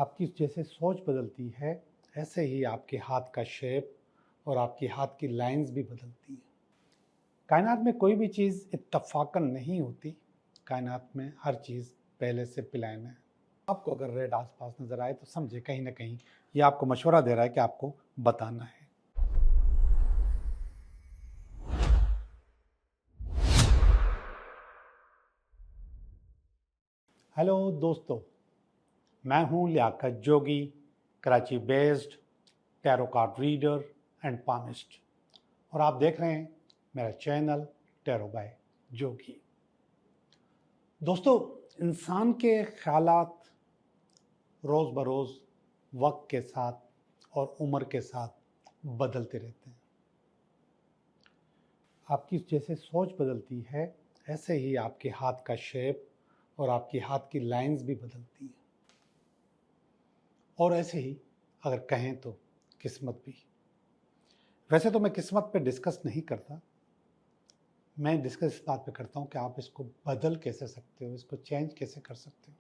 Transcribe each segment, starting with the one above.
आपकी जैसे सोच बदलती है, ऐसे ही आपके हाथ का शेप और आपकी हाथ की लाइंस भी बदलती हैं। कायनात में कोई भी चीज़ इत्तफाकन नहीं होती। कायनात में हर चीज़ पहले से प्लान है। आपको अगर रेड आसपास नज़र आए तो समझे कहीं ना कहीं ये आपको मशवरा दे रहा है कि आपको बताना है। हेलो दोस्तों, मैं हूं Liyaqat Jogi, Karachi based tarot card reader and palmist, और आप देख रहे हैं मेरा चैनल टैरो बाय जोगी। दोस्तों, इंसान के ख्यालात रोज़ बरोज़ वक्त के साथ और उम्र के साथ बदलते रहते हैं। आपकी जैसे सोच बदलती है, ऐसे ही आपके हाथ का शेप और आपकी हाथ की लाइंस भी बदलती हैं। और ऐसे ही अगर कहें तो किस्मत भी। वैसे तो मैं किस्मत पे डिस्कस नहीं करता, मैं डिस्कस इस बात पे करता हूँ कि आप इसको बदल कैसे सकते हो, इसको चेंज कैसे कर सकते हो।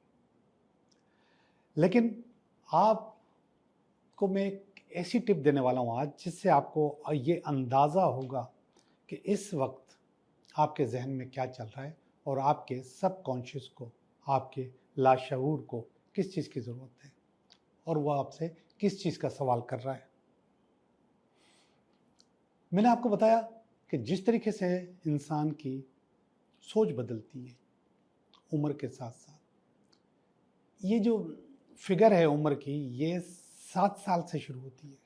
लेकिन आपको मैं एक ऐसी टिप देने वाला हूँ आज, जिससे आपको ये अंदाज़ा होगा कि इस वक्त आपके जहन में क्या चल रहा है और आपके सबकॉन्शियस को, आपके लाशऊर को किस चीज़ की ज़रूरत है और वो आपसे किस चीज़ का सवाल कर रहा है। मैंने आपको बताया कि जिस तरीके से इंसान की सोच बदलती है उम्र के साथ साथ, ये जो फिगर है उम्र की, ये 7 साल से शुरू होती है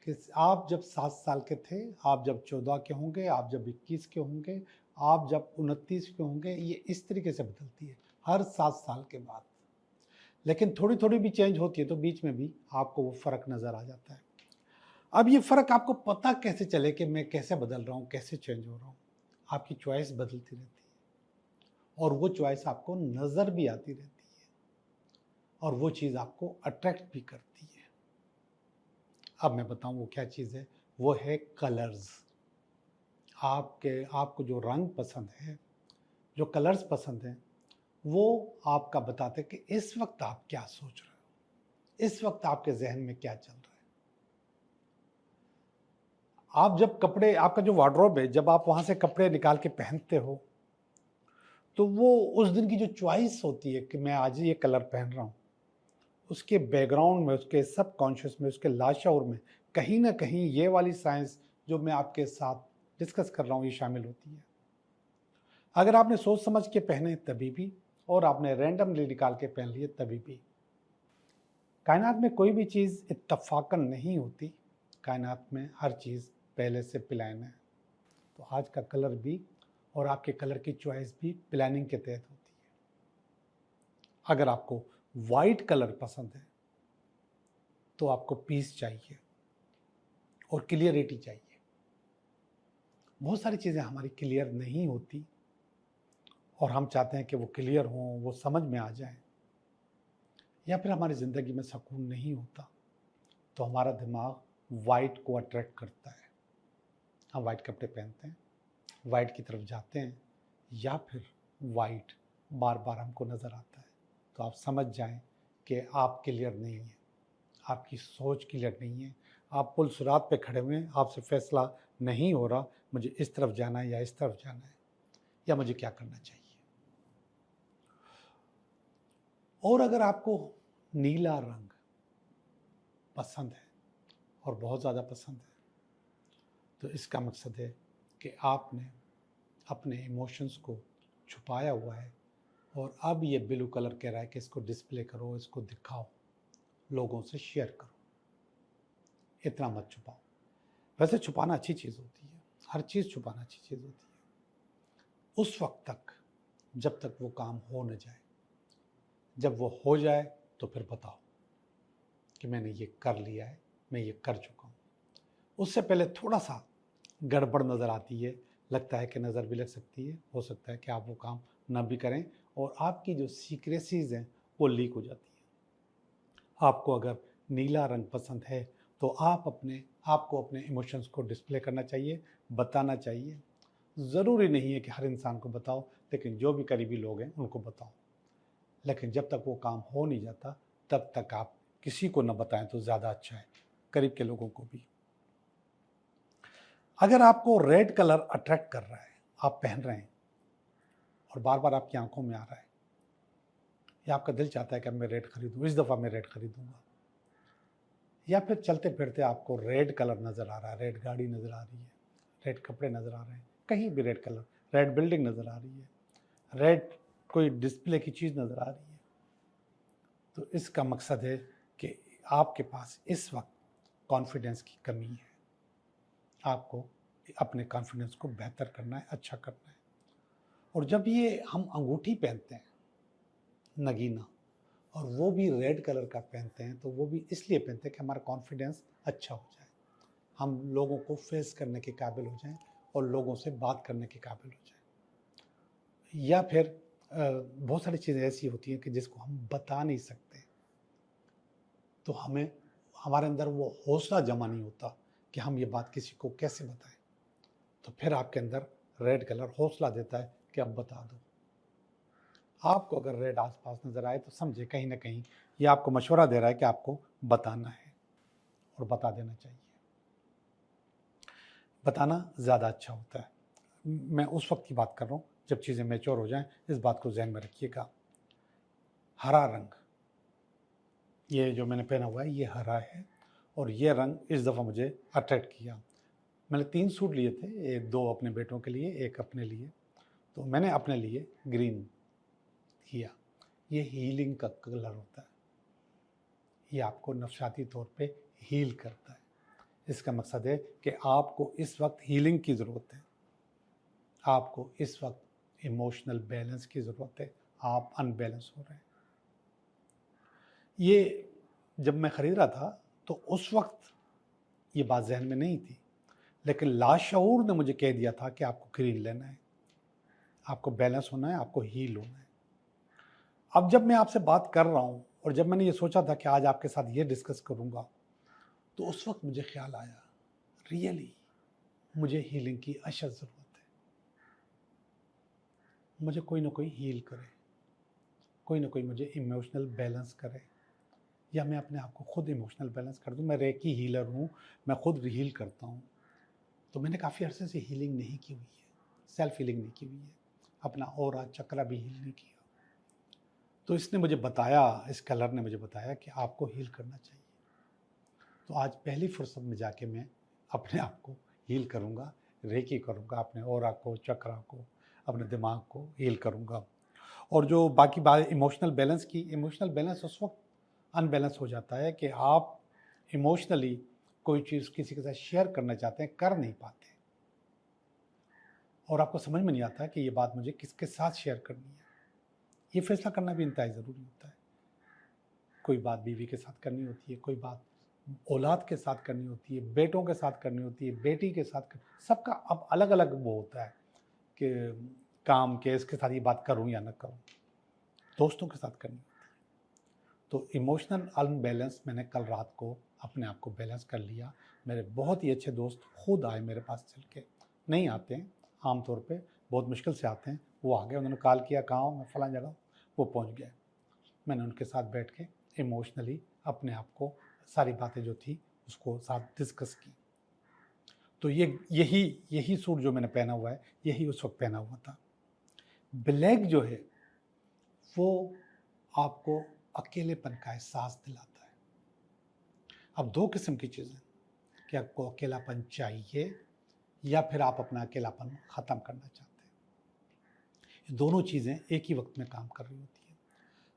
कि आप जब 7 साल के थे, आप जब 14 के होंगे, आप जब 21 के होंगे, आप जब 29 के होंगे, ये इस तरीके से बदलती है हर 7 साल के बाद। लेकिन थोड़ी थोड़ी भी चेंज होती है तो बीच में भी आपको वो फ़र्क नज़र आ जाता है। अब ये फ़र्क आपको पता कैसे चले कि मैं कैसे बदल रहा हूँ, कैसे चेंज हो रहा हूँ? आपकी चॉइस बदलती रहती है और वो चॉइस आपको नज़र भी आती रहती है और वो चीज़ आपको अट्रैक्ट भी करती है। अब मैं बताऊँ वो क्या चीज़ है, वो है कलर्स। आपको जो रंग पसंद है, जो कलर्स पसंद हैं, वो आपका बताते हैं कि इस वक्त आप क्या सोच रहे हो, इस वक्त आपके जहन में क्या चल रहा है। आप जब कपड़े, आपका जो वार्डरोब है, जब आप वहाँ से कपड़े निकाल के पहनते हो, तो वो उस दिन की जो चॉइस होती है कि मैं आज ये कलर पहन रहा हूँ, उसके बैकग्राउंड में, उसके सबकॉन्शियस में, उसके लाशऊर में कहीं ना कहीं ये वाली साइंस जो मैं आपके साथ डिस्कस कर रहा हूँ, ये शामिल होती है। अगर आपने सोच समझ के पहने तभी भी, और आपने रैंडमली निकाल के पहन लिए तभी भी। कायनात में कोई भी चीज़ इत्तफाकन नहीं होती। कायनात में हर चीज़ पहले से प्लान है। तो आज का कलर भी और आपके कलर की चॉइस भी प्लानिंग के तहत होती है। अगर आपको वाइट कलर पसंद है तो आपको पीस चाहिए और क्लियरिटी चाहिए। बहुत सारी चीज़ें हमारी क्लियर नहीं होती और हम चाहते हैं कि वो क्लियर हों, वो समझ में आ जाए, या फिर हमारी ज़िंदगी में सुकून नहीं होता तो हमारा दिमाग वाइट को अट्रैक्ट करता है। हम वाइट कपड़े पहनते हैं, वाइट की तरफ जाते हैं, या फिर वाइट बार बार हमको नज़र आता है। तो आप समझ जाएं कि आप क्लियर नहीं हैं, आपकी सोच क्लियर नहीं है, आप पुल सुरात पे खड़े हुए हैं, आपसे फैसला नहीं हो रहा मुझे इस तरफ जाना है या इस तरफ जाना है, या मुझे क्या करना चाहिए। और अगर आपको नीला रंग पसंद है और बहुत ज़्यादा पसंद है, तो इसका मकसद है कि आपने अपने इमोशंस को छुपाया हुआ है और अब ये ब्लू कलर कह रहा है कि इसको डिस्प्ले करो, इसको दिखाओ, लोगों से शेयर करो। इतना मत छुपाओ। वैसे छुपाना अच्छी चीज़ होती है, हर चीज़ छुपाना अच्छी चीज़ होती है, उस वक्त तक जब तक वो काम हो न जाए। जब वो हो जाए तो फिर बताओ कि मैंने ये कर लिया है, मैं ये कर चुका हूँ। उससे पहले थोड़ा सा गड़बड़ नज़र आती है, लगता है कि नज़र भी लग सकती है, हो सकता है कि आप वो काम ना भी करें और आपकी जो सीक्रेसीज़ हैं वो लीक हो जाती है। आपको अगर नीला रंग पसंद है तो आपको अपने इमोशंस को डिस्प्ले करना चाहिए, बताना चाहिए। ज़रूरी नहीं है कि हर इंसान को बताओ, लेकिन जो भी करीबी लोग हैं उनको बताओ। लेकिन जब तक वो काम हो नहीं जाता तब तक आप किसी को न बताएं तो ज़्यादा अच्छा है, करीब के लोगों को भी। अगर आपको रेड कलर अट्रैक्ट कर रहा है, आप पहन रहे हैं और बार बार आपकी आंखों में आ रहा है, या आपका दिल चाहता है कि अब मैं रेड खरीदूं, इस दफ़ा मैं रेड खरीदूंगा, या फिर चलते फिरते आपको रेड कलर नज़र आ रहा है, रेड गाड़ी नज़र आ रही है, रेड कपड़े नज़र आ रहे हैं, कहीं भी रेड कलर, रेड बिल्डिंग नज़र आ रही है, रेड कोई डिस्प्ले की चीज़ नज़र आ रही है, तो इसका मकसद है कि आपके पास इस वक्त कॉन्फिडेंस की कमी है। आपको अपने कॉन्फिडेंस को बेहतर करना है, अच्छा करना है। और जब ये हम अंगूठी पहनते हैं नगीना, और वो भी रेड कलर का पहनते हैं, तो वो भी इसलिए पहनते हैं कि हमारा कॉन्फिडेंस अच्छा हो जाए, हम लोगों को फेस करने के काबिल हो जाएं और लोगों से बात करने के काबिल हो जाएं। या फिर बहुत सारी चीज़ें ऐसी होती हैं कि जिसको हम बता नहीं सकते, तो हमें हमारे अंदर वो हौसला जमा नहीं होता कि हम ये बात किसी को कैसे बताएं। तो फिर आपके अंदर रेड कलर हौसला देता है कि अब बता दो। आपको अगर रेड आसपास नज़र आए तो समझे कहीं ना कहीं ये आपको मशवरा दे रहा है कि आपको बताना है, और बता देना चाहिए। बताना ज़्यादा अच्छा होता है। मैं उस वक्त की बात कर रहा हूँ जब चीज़ें मैच्योर हो जाएं, इस बात को जहन में रखिएगा। हरा रंग, ये जो मैंने पहना हुआ है ये हरा है, और ये रंग इस दफ़ा मुझे अट्रैक्ट किया। मैंने 3 सूट लिए थे, 2 अपने बेटों के लिए, 1 अपने लिए। तो मैंने अपने लिए ग्रीन किया। ये हीलिंग का कलर होता है, ये आपको नफसियाती तौर पे हील करता है। इसका मकसद है कि आपको इस वक्त हीलिंग की ज़रूरत है, आपको इस वक्त इमोशनल बैलेंस की ज़रूरत है, आप अनबैलेंस हो रहे हैं। ये जब मैं ख़रीद रहा था तो उस वक्त ये बात जहन में नहीं थी, लेकिन लाशऊर ने मुझे कह दिया था कि आपको ग्रीन लेना है, आपको बैलेंस होना है, आपको हील होना है। अब जब मैं आपसे बात कर रहा हूँ और जब मैंने ये सोचा था कि आज आपके साथ ये डिस्कस करूँगा, तो उस वक्त मुझे ख्याल आया, रियली मुझे हीलिंग की अशद ज़रूरत है। मुझे कोई ना कोई हील करे, कोई ना कोई मुझे इमोशनल बैलेंस करे, या मैं अपने आप को खुद इमोशनल बैलेंस कर दूँ। मैं रेकी हीलर हूँ, मैं खुद हील करता हूँ। तो मैंने काफ़ी अरसे से हीलिंग नहीं की हुई है, सेल्फ हीलिंग नहीं की हुई है, अपना ऑरा चक्रा भी हील नहीं किया। तो इसने मुझे बताया, इस कलर ने मुझे बताया कि आपको हील करना चाहिए। तो आज पहली फुर्सत में जाके मैं अपने आप को हील करूँगा, रेकी करूँगा, अपने ऑरा को, चक्रा को, अपने दिमाग को हील करूँगा। और जो बाकी बात इमोशनल बैलेंस की, इमोशनल बैलेंस उस वक्त अनबैलेंस हो जाता है कि आप इमोशनली कोई चीज़ किसी के साथ शेयर करना चाहते हैं, कर नहीं पाते, और आपको समझ में नहीं आता कि ये बात मुझे किसके साथ शेयर करनी है। ये फैसला करना भी इंतहाई ज़रूरी होता है। कोई बात बीवी के साथ करनी होती है, कोई बात औलाद के साथ करनी होती है, बेटों के साथ करनी होती है, बेटी के साथ सबका अब अलग अलग वो होता है कि काम के इसके साथ ये बात करूँ या ना करूँ, दोस्तों के साथ करनी होती है। तो इमोशनल अनबैलेंस मैंने कल रात को अपने आप को बैलेंस कर लिया। मेरे बहुत ही अच्छे दोस्त खुद आए मेरे पास चल के, नहीं आते हैं आमतौर पे, बहुत मुश्किल से आते हैं, वो आ गए, उन्होंने कॉल किया, कहाँ हूँ मैं, फलां जगह, वो पहुँच गए। मैंने उनके साथ बैठ के इमोशनली अपने आप को सारी बातें जो थी उसको साथ डिस्कस की। तो यही सूट जो मैंने पहना हुआ है यही उस वक्त पहना हुआ था। ब्लैक जो है वो आपको अकेलेपन का एहसास दिलाता है। अब 2 किस्म की चीज़ें, कि आपको अकेलापन चाहिए या फिर आप अपना अकेलापन ख़त्म करना चाहते हैं। ये दोनों चीज़ें एक ही वक्त में काम कर रही होती हैं।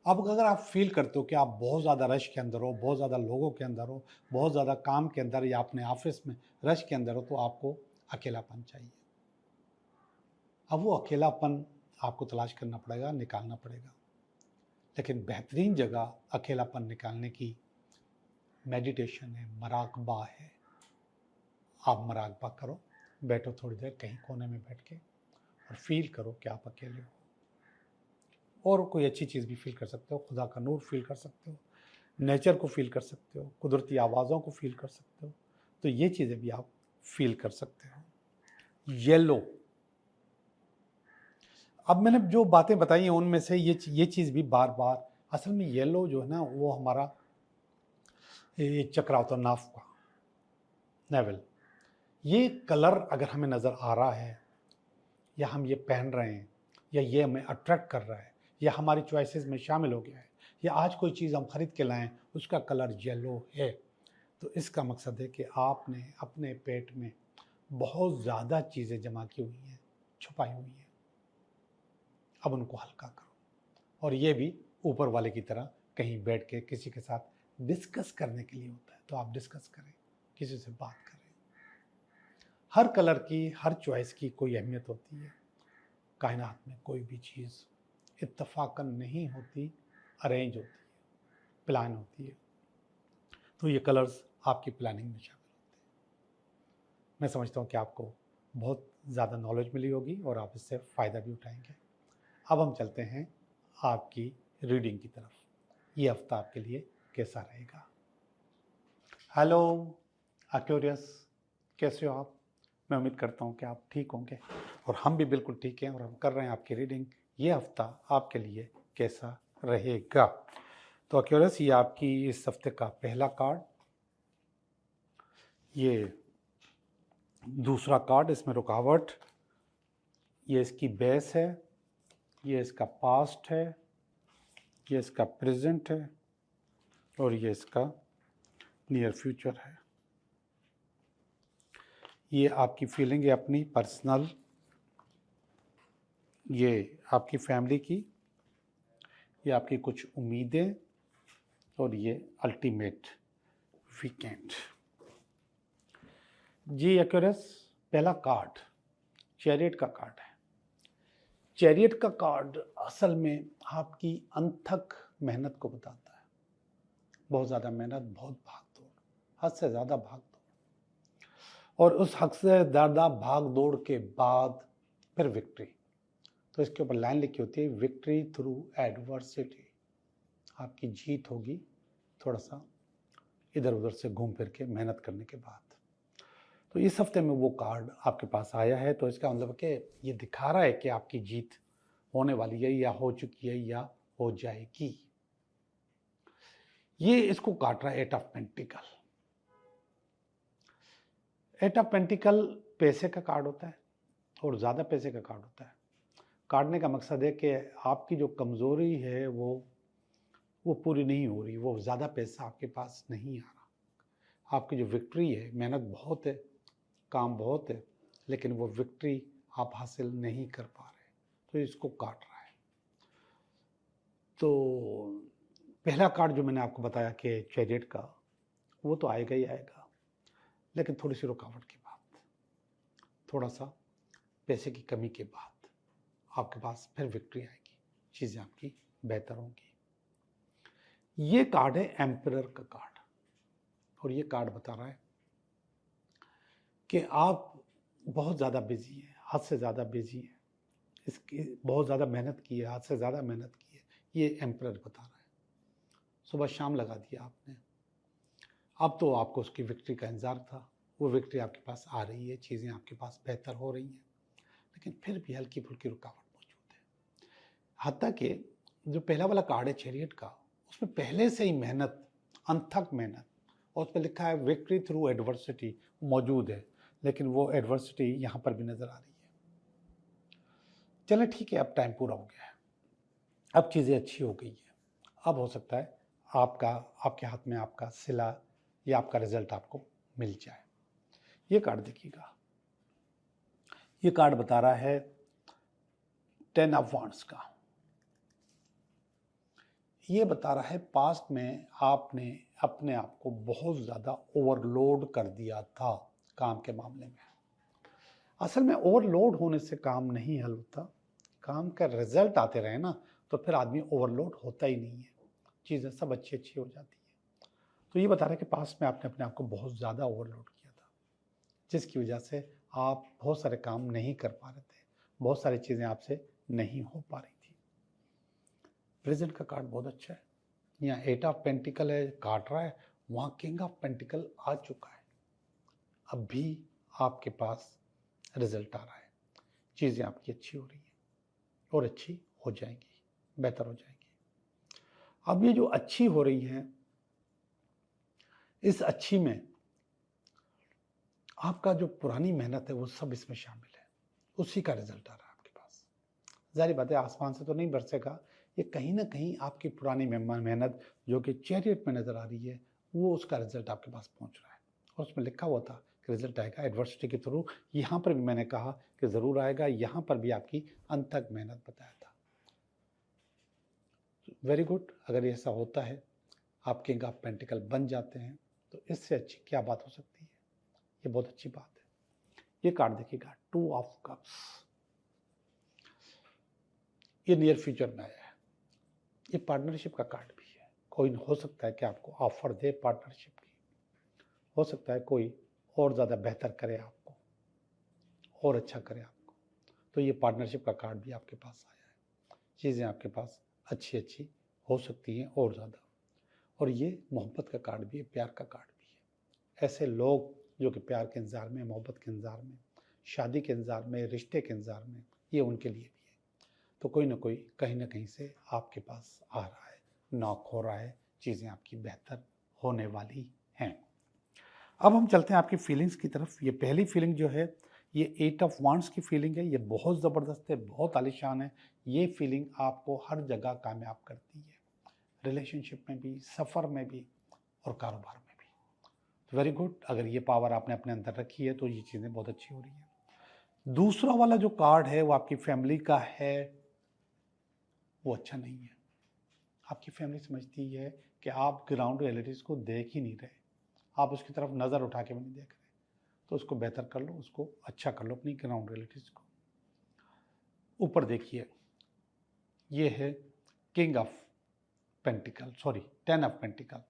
अब अगर आप फील करते हो कि आप बहुत ज़्यादा रश के अंदर हो, बहुत ज़्यादा लोगों के अंदर हो, बहुत ज़्यादा काम के अंदर या अपने ऑफिस में रश के अंदर हो, तो आपको अकेलापन चाहिए। अब वो अकेलापन आपको तलाश करना पड़ेगा, निकालना पड़ेगा। लेकिन बेहतरीन जगह अकेलापन निकालने की मेडिटेशन है, मराकबा है। आप मराकबा करो, बैठो थोड़ी देर कहीं कोने में बैठ के और फील करो कि आप अकेले हो, और कोई अच्छी चीज़ भी फील कर सकते हो, खुदा का नूर फील कर सकते हो, नेचर को फील कर सकते हो, कुदरती आवाज़ों को फील कर सकते हो। तो ये चीज़ें भी आप फील कर सकते हो। येलो, अब मैंने जो बातें बताई हैं उनमें से ये चीज़ भी बार बार असल में येलो जो है ना वो हमारा ये चक्रा होता है नाफ का, नेवल। ये कलर अगर हमें नज़र आ रहा है या हम ये पहन रहे हैं या ये हमें अट्रैक्ट कर रहा है या हमारी चॉइसेस में शामिल हो गया है या आज कोई चीज़ हम खरीद के लाएं उसका कलर येलो है, तो इसका मकसद है कि आपने अपने पेट में बहुत ज़्यादा चीज़ें जमा की हुई हैं, छुपाई हुई हैं। अब उनको हल्का करो। और ये भी ऊपर वाले की तरह कहीं बैठ के किसी के साथ डिस्कस करने के लिए होता है, तो आप डिस्कस करें, किसी से बात करें। हर कलर की, हर चॉइस की कोई अहमियत होती है। कायनात में कोई भी चीज़ इत्तफाकन नहीं होती, अरेंज होती है, प्लान होती है। तो ये कलर्स आपकी प्लानिंग में शामिल होते हैं। मैं समझता हूँ कि आपको बहुत ज़्यादा नॉलेज मिली होगी और आप इससे फ़ायदा भी उठाएंगे। अब हम चलते हैं आपकी रीडिंग की तरफ। ये हफ्ता आपके लिए कैसा रहेगा? हेलो एक्वेरियस, कैसे हो आप? मैं उम्मीद करता हूँ कि आप ठीक होंगे और हम भी बिल्कुल ठीक हैं और हम कर रहे हैं आपकी रीडिंग। ये हफ्ता आपके लिए कैसा रहेगा? तो एक्वेरियस, ये आपकी इस हफ्ते का पहला कार्ड, ये दूसरा कार्ड, इसमें रुकावट, ये इसकी बेस है, ये इसका पास्ट है, ये इसका प्रेजेंट है और ये इसका नियर फ्यूचर है। ये आपकी फीलिंग है अपनी पर्सनल, ये आपकी फैमिली की, ये आपकी कुछ उम्मीदें और ये अल्टीमेट वीकेंड। जी एक्वेरियस, पहला कार्ड चैरियट का कार्ड है। चैरियट का कार्ड असल में आपकी अनथक मेहनत को बताता है। बहुत ज़्यादा मेहनत, बहुत भाग दौड़, हद से ज़्यादा भाग दौड़, और उस हद से ज़्यादा भाग दौड़ के बाद फिर विक्ट्री। तो इसके ऊपर लाइन लिखी होती है, विक्ट्री थ्रू एडवर्सिटी। आपकी जीत होगी थोड़ा सा इधर उधर से घूम फिर के मेहनत करने के बाद। तो इस हफ्ते में वो कार्ड आपके पास आया है, तो इसका मतलब कि ये दिखा रहा है कि आपकी जीत होने वाली है या हो चुकी है या हो जाएगी। ये इसको काट रहा है eight of pentacle. Eight of pentacle पैसे का कार्ड होता है और ज़्यादा पैसे का कार्ड होता है। काटने का मकसद है कि आपकी जो कमज़ोरी है वो पूरी नहीं हो रही, वो ज़्यादा पैसा आपके पास नहीं आ रहा। आपकी जो विक्ट्री है, मेहनत बहुत है, काम बहुत है, लेकिन वो विक्ट्री आप हासिल नहीं कर पा रहे, तो इसको काट रहा है। तो पहला कार्ड जो मैंने आपको बताया कि चैरियट का, वो तो आएगा ही आएगा, लेकिन थोड़ी सी रुकावट के बाद, थोड़ा सा पैसे की कमी के बाद आपके पास फिर विक्ट्री आएगी, चीज़ें आपकी बेहतर होंगी। ये कार्ड है एम्परर का कार्ड और ये कार्ड बता रहा है कि आप बहुत ज़्यादा बिजी हैं, हद से ज़्यादा बिजी हैं, इसकी बहुत ज़्यादा मेहनत की है, हद से ज़्यादा मेहनत की है, ये एम्परर बता रहा है। सुबह शाम लगा दिया आपने, अब तो आपको उसकी विक्ट्री का इंतज़ार था, वो विक्ट्री आपके पास आ रही है, चीज़ें आपके पास बेहतर हो रही हैं, लेकिन फिर भी हल्की फुल्की रुकावट मौजूद है। हत्ता कि जो पहला वाला कार्ड है चैरियट का, उसमें पहले से ही मेहनत, अनथक मेहनत, और उस पर लिखा है विक्ट्री थ्रू एडवर्सिटी मौजूद है, लेकिन वो एडवर्सिटी यहाँ पर भी नज़र आ रही है। चलें ठीक है, अब टाइम पूरा हो गया है, अब चीज़ें अच्छी हो गई है, अब हो सकता है आपके हाथ में आपका सिला या आपका रिजल्ट आपको मिल जाए। ये कार्ड देखिएगा, ये कार्ड बता रहा है 10 ऑफ वांड्स का। ये बता रहा है पास्ट में आपने अपने आप को बहुत ज़्यादा ओवरलोड कर दिया था काम के मामले में। असल में ओवरलोड होने से काम नहीं हल होता, काम का रिजल्ट आते रहे ना तो फिर आदमी ओवरलोड होता ही नहीं है, चीज़ें सब अच्छी अच्छी हो जाती है। तो ये बता रहा है कि पास्ट में आपने अपने आप को बहुत ज़्यादा ओवरलोड किया था, जिसकी वजह से आप बहुत सारे काम नहीं कर पा रहे थे, बहुत सारी चीज़ें आपसे नहीं हो पा रही थी। प्रेजेंट का कार्ड बहुत अच्छा है, यहाँ 8 ऑफ पेंटिकल है, काट रहा है, वहाँ किंग ऑफ पेंटिकल आ चुका है। अब भी आपके पास रिजल्ट आ रहा है, चीज़ें आपकी अच्छी हो रही हैं और अच्छी हो जाएंगी, बेहतर हो जाएंगी। अब ये जो अच्छी हो रही है, इस अच्छी में आपका जो पुरानी मेहनत है वो सब इसमें शामिल है, उसी का रिजल्ट आ रहा है आपके पास। जाहिर बात है आसमान से तो नहीं बरसेगा, ये कहीं ना कहीं आपकी पुरानी मेहनत जो कि चैरियट में नजर आ रही है, वो उसका रिजल्ट आपके पास पहुंच रहा है। और उसमें लिखा हुआ था कि रिजल्ट आएगा एडवर्सिटी के थ्रू। यहाँ पर भी मैंने कहा कि ज़रूर आएगा, यहाँ पर भी आपकी अनथक मेहनत बताया था। Very good. अगर ऐसा होता है, आप किंग ऑफ पेंटिकल बन जाते हैं, तो इससे अच्छी क्या बात हो सकती है। ये बहुत अच्छी बात है। ये कार्ड देखिएगा, 2 ऑफ कप्स। ये नियर फ्यूचर में आया है। ये पार्टनरशिप का कार्ड भी है। कोई हो सकता है कि आपको ऑफर दे पार्टनरशिप की, हो सकता है कोई और ज़्यादा बेहतर करे आपको, और अच्छा करे आपको। तो ये पार्टनरशिप का कार्ड भी आपके पास आया है। चीज़ें आपके पास अच्छी अच्छी हो सकती हैं और ज़्यादा। और ये मोहब्बत का कार्ड भी है, प्यार का कार्ड भी है। ऐसे लोग जो कि प्यार के इंतज़ार में, मोहब्बत के इंतज़ार में, शादी के इंतज़ार में, रिश्ते के इंतज़ार में, ये उनके लिए भी है। तो कोई ना कोई कहीं ना कहीं से आपके पास आ रहा है, नॉक हो रहा है, चीज़ें आपकी बेहतर होने वाली हैं। अब हम चलते हैं आपकी फीलिंग्स की तरफ। ये पहली फीलिंग जो है, ये 8 ऑफ वांड्स की फीलिंग है। ये बहुत ज़बरदस्त है, बहुत आलीशान है। ये फीलिंग आपको हर जगह कामयाब करती है, रिलेशनशिप में भी, सफ़र में भी और कारोबार में भी। तो वेरी गुड। अगर ये पावर आपने अपने अंदर रखी है तो ये चीज़ें बहुत अच्छी हो रही हैं। दूसरा वाला जो कार्ड है वो आपकी फैमिली का है, वो अच्छा नहीं है। आपकी फैमिली समझती है कि आप ग्राउंड रियलिटीज़ को देख ही नहीं रहे, आप उसकी तरफ नज़र उठा के भी नहीं देख रहे। तो उसको बेहतर कर लो, उसको अच्छा कर लो, अपनी ग्राउंड रियलिटीज़ को। ऊपर देखिए, ये है king of pentacle, sorry 10 of pentacle.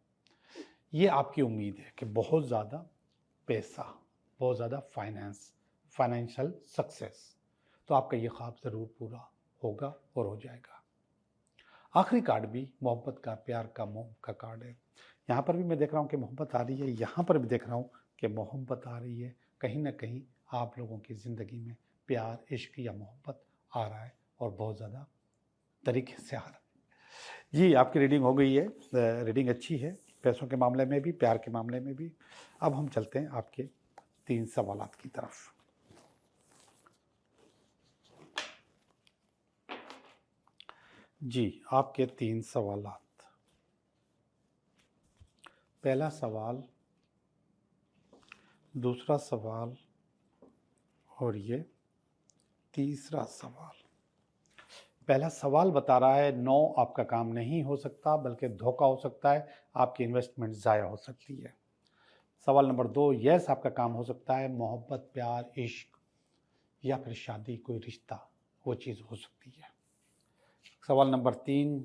ये आपकी उम्मीद है कि बहुत ज़्यादा पैसा, बहुत ज़्यादा फाइनेंशियल सक्सेस, तो आपका ये ख्वाब ज़रूर पूरा होगा और हो जाएगा। आखिरी कार्ड भी मोहब्बत का, प्यार का, मोह का कार्ड है। यहाँ पर भी मैं देख रहा हूँ कि मोहब्बत आ रही है, यहाँ पर भी देख रहा हूँ कि मोहब्बत आ रही है। कहीं ना कहीं आप लोगों की ज़िंदगी में प्यार, इश्क या मोहब्बत आ रहा है और बहुत ज़्यादा तरीके से आ रहा है। जी, आपकी रीडिंग हो गई है। रीडिंग अच्छी है, पैसों के मामले में भी, प्यार के मामले में भी। अब हम चलते हैं आपके 3 सवालात की तरफ। जी, आपके 3 सवालात। पहला सवाल, दूसरा सवाल और ये तीसरा सवाल। पहला सवाल बता रहा है 9 आपका काम नहीं हो सकता, बल्कि धोखा हो सकता है, आपकी इन्वेस्टमेंट ज़ाया हो सकती है। सवाल नंबर 2, यस आपका काम हो सकता है, मोहब्बत, प्यार, इश्क या फिर शादी, कोई रिश्ता, वो चीज़ हो सकती है। सवाल नंबर 3,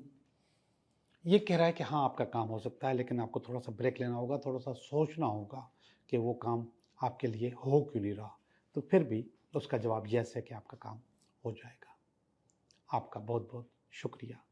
ये कह रहा है कि हाँ आपका काम हो सकता है, लेकिन आपको थोड़ा सा ब्रेक लेना होगा, थोड़ा सा सोचना होगा कि वो काम आपके लिए हो क्यों नहीं रहा। तो फिर भी उसका जवाब यस है कि आपका काम हो जाएगा। आपका बहुत बहुत शुक्रिया।